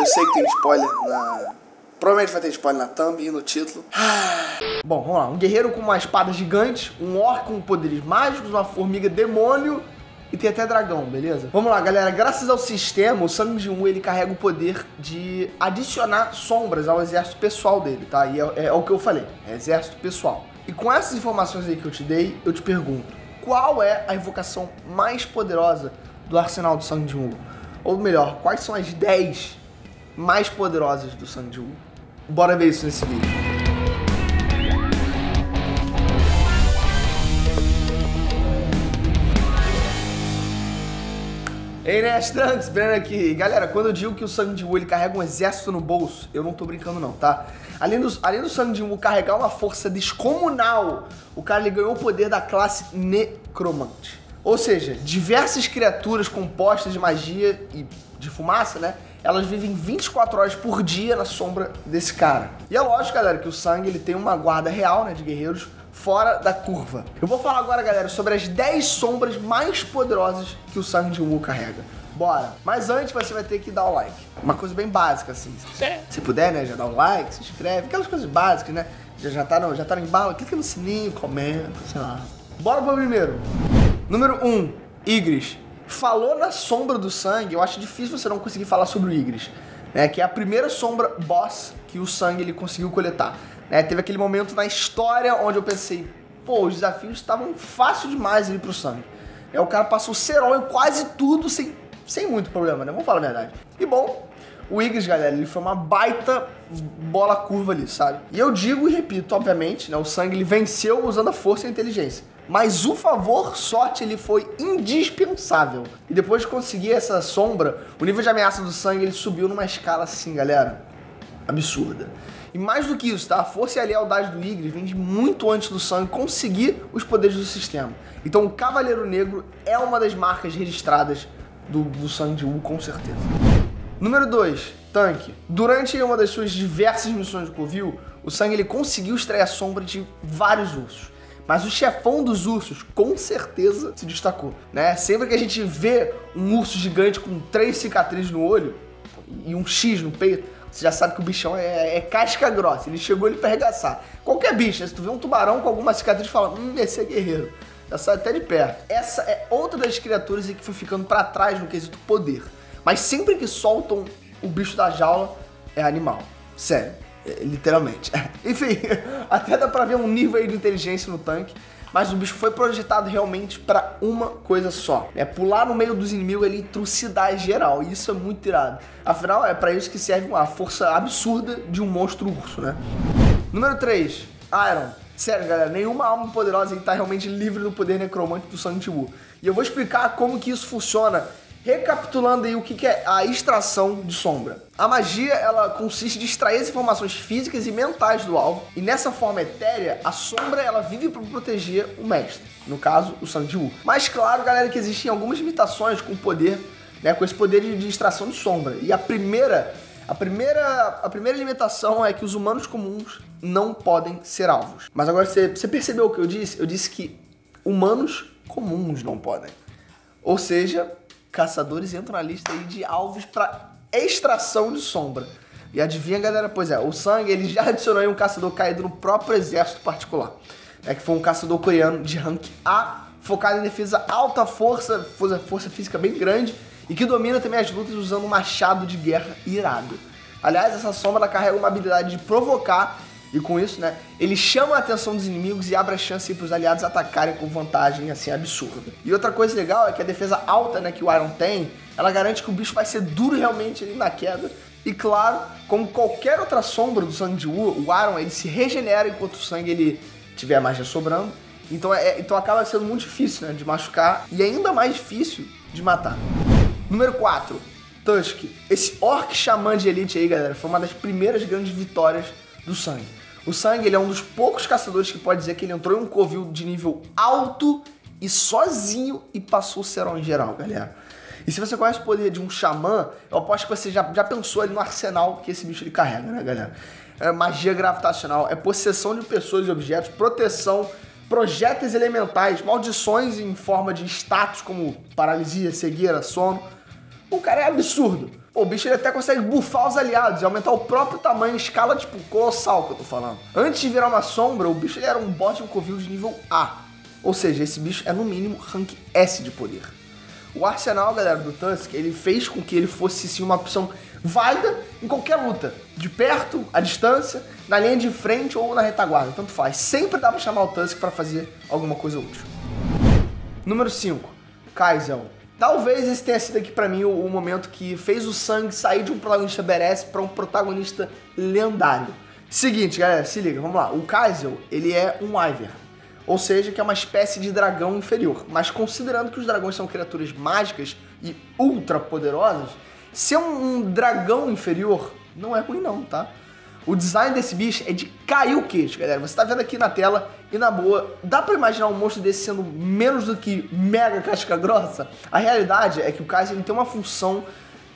sei que tem spoiler na... Provavelmente vai ter spoiler na thumb e no título. Bom, vamos lá. Um guerreiro com uma espada gigante, um orc com poderes mágicos, uma formiga demônio e tem até dragão, beleza? Vamos lá, galera. Graças ao sistema, o Sang Jin-woo, ele carrega o poder de adicionar sombras ao exército pessoal dele, tá? E é o que eu falei, é exército pessoal. E com essas informações aí que eu te dei, eu te pergunto, qual é a invocação mais poderosa do arsenal do Sang Jin-woo? Ou melhor, quais são as 10 mais poderosas do Sang Jin-woo? Bora ver isso nesse vídeo. Ei, né, Trunks, Breno aqui. Galera, quando eu digo que o Sang Jin-woo ele carrega um exército no bolso, eu não tô brincando não, tá? Além do Sang Jin-woo carregar uma força descomunal, o cara ele ganhou o poder da classe Necromante. Ou seja, diversas criaturas compostas de magia e de fumaça, né? Elas vivem 24 horas por dia na sombra desse cara. E é lógico, galera, que o Sang ele tem uma guarda real, né, de guerreiros fora da curva. Eu vou falar agora, galera, sobre as 10 sombras mais poderosas que o Sang Jin-woo carrega. Bora! Mas antes você vai ter que dar o like. Uma coisa bem básica, assim. Se puder, né, já dá um like, se inscreve, aquelas coisas básicas, né? Já tá no embalo, clica no sininho, comenta, sei lá. Bora pro primeiro. Número 1, Ygritte. Falou na sombra do Sang, eu acho difícil você não conseguir falar sobre o Ygritte, né? Que é a primeira sombra boss que o Sang ele conseguiu coletar. Né? Teve aquele momento na história onde eu pensei, pô, os desafios estavam fácil demais ali pro Sang. O cara passou cerol em quase tudo sem muito problema, né? Vamos falar a verdade. E bom, o Ygritte, galera, ele foi uma baita bola curva ali, sabe? E eu digo e repito, obviamente, né? O Sang ele venceu usando a força e a inteligência. Mas o favor, sorte, ele foi indispensável. E depois de conseguir essa sombra, o nível de ameaça do Sang ele subiu numa escala assim, galera, absurda. E mais do que isso, tá? A força e a lealdade do Ygritte vem de muito antes do Sang conseguir os poderes do sistema. Então o Cavaleiro Negro é uma das marcas registradas do Sang Jin-woo, com certeza. Número 2, tanque. Durante uma das suas diversas missões de Covil, o Sang ele conseguiu extrair a sombra de vários ursos. Mas o chefão dos ursos, com certeza, se destacou, né? Sempre que a gente vê um urso gigante com 3 cicatrizes no olho e um X no peito, você já sabe que o bichão é casca grossa. Ele chegou ali pra arregaçar. Qualquer bicho, né? Se tu vê um tubarão com alguma cicatriz, fala, esse é guerreiro. Já sai até de perto. Essa é outra das criaturas que foi ficando pra trás no quesito poder. Mas sempre que soltam o bicho da jaula, é animal. Sério. Literalmente. Enfim, até dá pra ver um nível aí de inteligência no tanque, mas o bicho foi projetado realmente pra uma coisa só. É pular no meio dos inimigos ali e trucidar geral. E isso é muito irado. Afinal, é pra isso que serve uma força absurda de um monstro urso, né? Número 3, Iron. Sério, galera, nenhuma alma poderosa aí tá realmente livre do poder necromante do Sang Jin-woo. E eu vou explicar como que isso funciona, recapitulando aí o que é a extração de sombra. A magia, ela consiste em extrair as informações físicas e mentais do alvo, e nessa forma etérea, a sombra, ela vive para proteger o mestre, no caso, o Sang Jin-woo. Mas claro, galera, que existem algumas limitações com o poder, né, com esse poder de extração de sombra. E a primeira limitação é que os humanos comuns não podem ser alvos. Mas agora você percebeu o que eu disse? Eu disse que humanos comuns não podem. Ou seja, caçadores entram na lista aí de alvos para extração de sombra. E adivinha, galera? Pois é, o Sang ele já adicionou aí um caçador caído no próprio exército particular. Que foi um caçador coreano de rank A, focado em defesa alta força física bem grande, e que domina também as lutas usando um machado de guerra irado. Aliás, essa sombra ela carrega uma habilidade de provocar, e com isso, né, ele chama a atenção dos inimigos e abre a chance para os aliados atacarem com vantagem, assim, absurda. E outra coisa legal é que a defesa alta, né, que o Iron tem, ela garante que o bicho vai ser duro realmente ali na queda. E claro, como qualquer outra sombra do Sang Jin-woo, o Iron, ele se regenera enquanto o sangue ele tiver magia sobrando. Então acaba sendo muito difícil, né, de machucar e ainda mais difícil de matar. Número 4, Tusk. Esse orc xamã de elite aí, galera, foi uma das primeiras grandes vitórias do Sang. O Sang, ele é um dos poucos caçadores que pode dizer que ele entrou em um covil de nível alto e sozinho e passou o cerol em geral, galera. E se você conhece o poder de um xamã, eu aposto que você já pensou ali no arsenal que esse bicho ele carrega, né, galera? É magia gravitacional, é possessão de pessoas e objetos, proteção, projéteis elementais, maldições em forma de status como paralisia, cegueira, sono. O cara é absurdo. Pô, o bicho ele até consegue bufar os aliados e aumentar o próprio tamanho em escala, tipo, colossal que eu tô falando. Antes de virar uma sombra, o bicho ele era um boss de um covil de nível A. Ou seja, esse bicho é no mínimo rank S de poder. O arsenal, galera, do Tusk, ele fez com que ele fosse sim uma opção válida em qualquer luta. De perto, à distância, na linha de frente ou na retaguarda, tanto faz. Sempre dá pra chamar o Tusk pra fazer alguma coisa útil. Número 5, Kai'Zel. Talvez esse tenha sido aqui pra mim o momento que fez o Sang sair de um protagonista badass pra um protagonista lendário. Seguinte, galera, se liga, vamos lá. O Kai'Zel, ele é um Wyvern. Ou seja, que é uma espécie de dragão inferior. Mas considerando que os dragões são criaturas mágicas e ultra poderosas, ser um dragão inferior não é ruim não, tá? O design desse bicho é de cair o queixo, galera. Você tá vendo aqui na tela e na boa, dá pra imaginar um monstro desse sendo menos do que mega casca grossa? A realidade é que o Kai'Zel ele tem uma função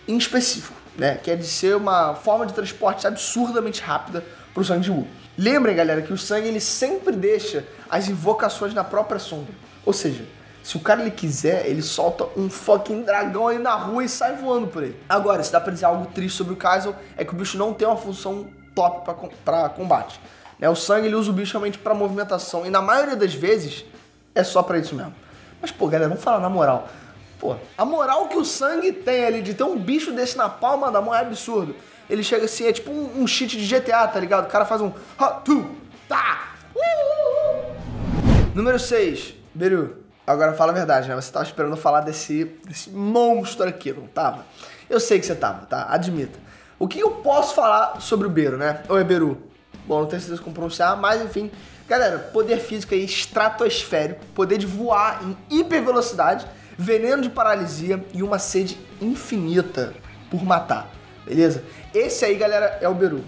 em específico, né? Que é de ser uma forma de transporte absurdamente rápida pro Sang Jiwoo. Lembrem, galera, que o Sang ele sempre deixa as invocações na própria sombra. Ou seja, se o cara ele quiser, ele solta um fucking dragão aí na rua e sai voando por ele. Agora, se dá pra dizer algo triste sobre o Kai'Zel, é que o bicho não tem uma função top pra combate. Né? O Sang ele usa o bicho realmente pra movimentação e na maioria das vezes é só pra isso mesmo. Mas pô, galera, vamos falar na moral. Pô, a moral que o Sang tem ali de ter um bicho desse na palma da mão é absurdo. Ele chega assim, é tipo um cheat de GTA, tá ligado? O cara faz um tá. Número 6, Beru. Agora fala a verdade, né? Você tava esperando eu falar desse monstro aqui, não tava? Eu sei que você tava, tá? Admita. O que eu posso falar sobre o Beru, né? Ou é Beru? Bom, não tenho certeza como pronunciar, mas enfim. Galera, poder físico aí estratosférico, poder de voar em hipervelocidade, veneno de paralisia e uma sede infinita por matar, beleza? Esse aí, galera, é o Beru,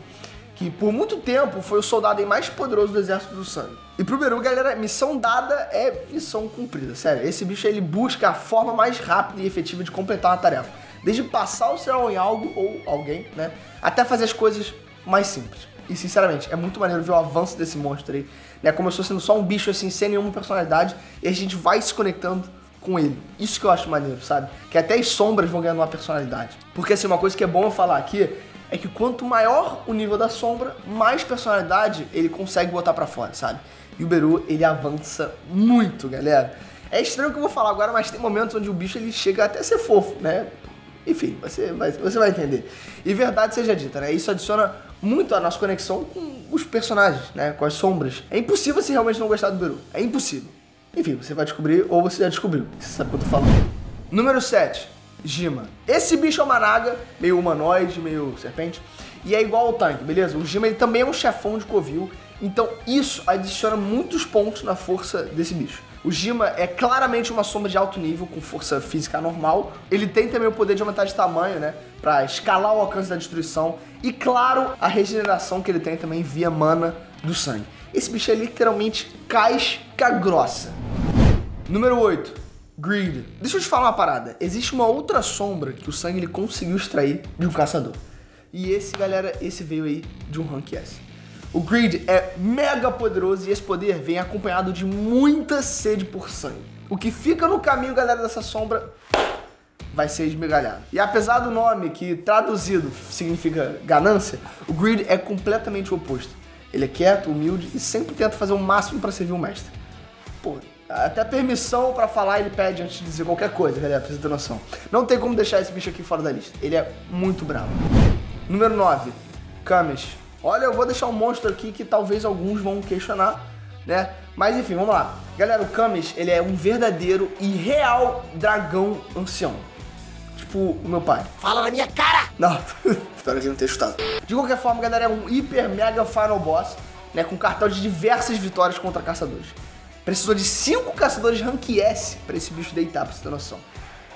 que por muito tempo foi o soldado aí mais poderoso do exército do Sang. E pro Beru, galera, missão dada é missão cumprida, sério. Esse bicho ele busca a forma mais rápida e efetiva de completar uma tarefa. Desde passar o sinal em algo ou alguém, né, até fazer as coisas mais simples. E sinceramente, é muito maneiro ver o avanço desse monstro aí, né? Começou sendo só um bicho assim, sem nenhuma personalidade, e a gente vai se conectando com ele. Isso que eu acho maneiro, sabe? Que até as sombras vão ganhando uma personalidade. Porque assim, uma coisa que é bom eu falar aqui é que quanto maior o nível da sombra, mais personalidade ele consegue botar pra fora, sabe? E o Beru, ele avança muito, galera. É estranho o que eu vou falar agora, mas tem momentos onde o bicho ele chega até a ser fofo, né? Enfim, você vai entender. E verdade seja dita, né? Isso adiciona muito a nossa conexão com os personagens, né? Com as sombras. É impossível você realmente não gostar do Beru. É impossível. Enfim, você vai descobrir ou você já descobriu. Você sabe o que eu tô falando. Número 7. Jima. Esse bicho é uma naga, meio humanoide, meio serpente. E é igual ao tanque, beleza? O Jima ele também é um chefão de covil. Então isso adiciona muitos pontos na força desse bicho. O Jima é claramente uma sombra de alto nível, com força física normal. Ele tem também o poder de aumentar de tamanho, né? Pra escalar o alcance da destruição. E claro, a regeneração que ele tem também via mana do sangue. Esse bicho é literalmente casca grossa. Número 8. Greed. Deixa eu te falar uma parada. Existe uma outra sombra que o sangue ele conseguiu extrair de um caçador. E esse, galera, esse veio aí de um Rank S. O Greed é mega poderoso e esse poder vem acompanhado de muita sede por sangue. O que fica no caminho, galera, dessa sombra vai ser esmigalhado. E apesar do nome, que traduzido significa ganância, o Greed é completamente o oposto. Ele é quieto, humilde e sempre tenta fazer o máximo para servir o mestre. Pô, até permissão pra falar ele pede antes de dizer qualquer coisa, galera, pra você ter noção. Não tem como deixar esse bicho aqui fora da lista. Ele é muito bravo. Número 9. Kamish. Olha, eu vou deixar um monstro aqui que talvez alguns vão questionar, né? Mas enfim, vamos lá. Galera, o Kamish, ele é um verdadeiro e real dragão ancião. Tipo o meu pai. Fala na minha cara! Não, espero que não tenha chutado. De qualquer forma, galera, é um hiper mega final boss, né? Com cartel de diversas vitórias contra caçadores. Precisou de 5 caçadores Rank S pra esse bicho deitar, pra você ter noção.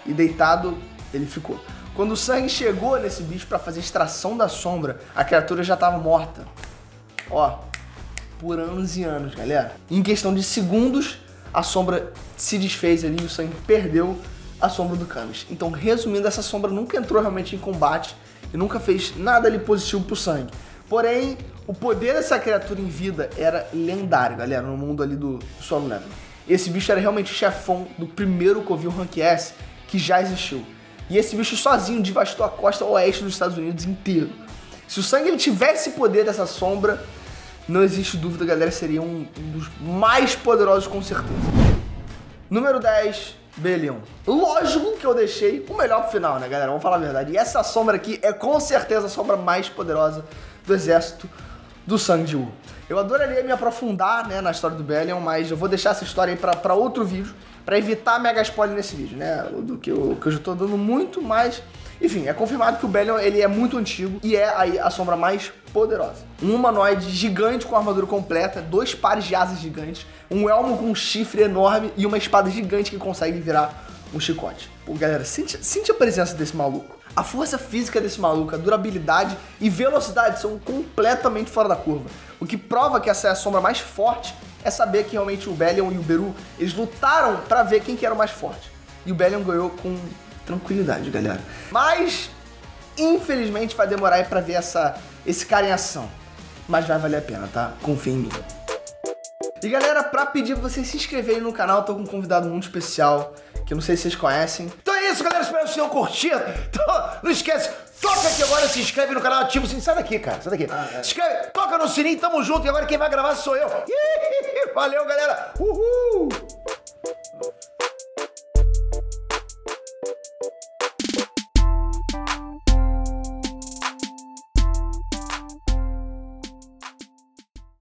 E deitado, ele ficou. Quando o sangue chegou nesse bicho pra fazer extração da sombra, a criatura já tava morta. Ó, por anos e anos, galera. Em questão de segundos, a sombra se desfez ali e o sangue perdeu a sombra do Kamish. Então, resumindo, essa sombra nunca entrou realmente em combate e nunca fez nada ali positivo pro sangue. Porém, o poder dessa criatura em vida era lendário, galera, no mundo ali do solo level. Esse bicho era realmente o chefão do primeiro covil Rank S que já existiu. E esse bicho sozinho devastou a costa oeste dos Estados Unidos inteiro. Se o sangue ele tivesse poder dessa sombra, não existe dúvida, galera, seria um dos mais poderosos com certeza. Número 10, Belial. Lógico que eu deixei o melhor pro final, né, galera? Vamos falar a verdade. E essa sombra aqui é com certeza a sombra mais poderosa do exército do Sang-Jiwoo. Eu adoraria me aprofundar, né, na história do Belial, mas eu vou deixar essa história aí pra outro vídeo, pra evitar mega spoiler nesse vídeo, né? Do que eu já tô dando muito, mas... Enfim, é confirmado que o Belial, ele é muito antigo e é aí a sombra mais poderosa. Um humanoide gigante com armadura completa, 2 pares de asas gigantes, um elmo com um chifre enorme e uma espada gigante que consegue virar um chicote. Pô, galera, sente a presença desse maluco. A força física desse maluco, a durabilidade e velocidade são completamente fora da curva. O que prova que essa é a sombra mais forte é saber que realmente o Belial e o Beru, eles lutaram pra ver quem que era o mais forte. E o Belial ganhou com tranquilidade, galera. Mas, infelizmente, vai demorar aí pra ver esse cara em ação. Mas vai valer a pena, tá? Confia em mim. E galera, pra pedir pra vocês se inscreverem no canal, tô com um convidado muito especial, que eu não sei se vocês conhecem. Então é isso, galera, espero que vocês tenham curtido. Então, não esquece, toca aqui agora, se inscreve no canal, ativa o sininho. Sai daqui, cara, sai daqui. Se inscreve, toca no sininho, tamo junto. E agora quem vai gravar sou eu. Valeu, galera. Uhul!